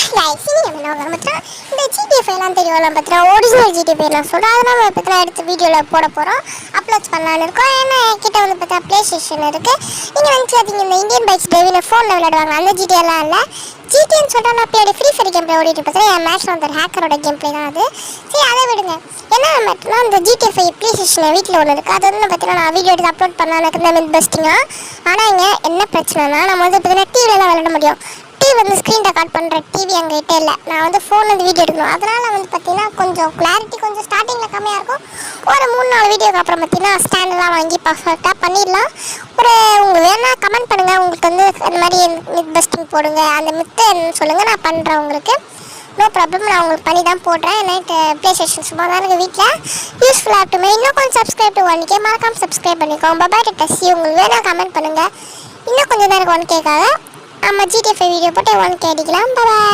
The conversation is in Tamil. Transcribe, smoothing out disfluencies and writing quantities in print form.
இந்த ஜிடிஎஃப் எல்லாம் தெரியும் பார்த்தா ஒரிஜினல் ஜிடிஎஃப் எல்லாம் சொல்கிறோம். அதெல்லாம் நம்ம பற்றினா எடுத்து வீடியோவில் போட போகிறோம், அப்லோட் பண்ணலான்னு இருக்கோம். ஏன்னா என்கிட்ட வந்து பார்த்தா ப்ளே ஸ்டேஷன் இருக்குது. நீங்கள் நினச்சாதீங்க இந்த இந்தியன் பைக்ஸ் டெவியில் ஃபோனில் விளையாடுவாங்க அந்த ஜிடிஎல்லாம் இல்லை. ஜிடிஎன்னு சொல்லிட்டு நான் பின்னாடி ஃப்ரீ ஃபயர் கேம் பிளே ஓடிட்டு பார்த்தா என் மேட்ச்சில் வந்து ஹேக்கரோட கேம் பிளே தான் அது. சரி அதை விடுங்க. ஏன்னா மட்டும்னா அந்த ஜிடிஎஃப் ப்ளே ஸ்டேஷன் வீட்டில் ஒன்று இருக்குது. அது வந்து பார்த்தீங்கன்னா நான் வீடியோ எடுத்து அப்லோட் பண்ணலாம் எனக்கு இந்த மித் பெஸ்ட்டிங்காக. ஆனால் இங்கே என்ன பிரச்சனைனா நம்ம வந்து பார்த்தீங்கன்னா டிவியில் தான் விளையாட முடியும். டிவி வந்து ஸ்க்ரீன் ரெக்கார்ட் பண்ணுற டிவி எங்ககிட்ட இல்லை. நான் வந்து ஃபோன் வந்து வீடியோ எடுக்கணும். அதனால் வந்து பார்த்தீங்கன்னா கொஞ்சம் கிளாரிட்டி கொஞ்சம் ஸ்டார்டிங்கில் கம்மியாக இருக்கும். ஒரு 3-4 வீடியோக்கு அப்புறம் பார்த்தீங்கன்னா ஸ்டாண்டெலாம் வாங்கி பர்ஃபெக்டாக பண்ணிடலாம். உங்களுக்கு வேணால் கமெண்ட் பண்ணுங்கள். உங்களுக்கு வந்து அந்த மாதிரி மித் பெஸ்டிங் போடுங்க, அந்த மித்தை சொல்லுங்கள், நான் பண்ணுறேன் உங்களுக்கு. நோ ப்ராப்ளம், நான் உங்களுக்கு பண்ணி தான் போடுறேன். நைட்டு ப்ளே ஸ்டேஷன் சும்மா தான் எனக்கு வீட்டில் யூஸ்ஃபுல்லாக இருக்குமே. இன்னும் கொஞ்சம் சப்ஸ்கிரைப் டு 1K மறக்காமல் சப்ஸ்கிரைப் பண்ணிக்கோங்க. பபாய் டெஸ்ஸி உங்களுக்கு வேணால் கமெண்ட் பண்ணுங்கள். இன்னும் கொஞ்சம் தான் எனக்கு 1Kக்காக நம்ம ஜிடிஎஃப் வீடியோ போட்டு 1K அடிக்கலாம். பாய்.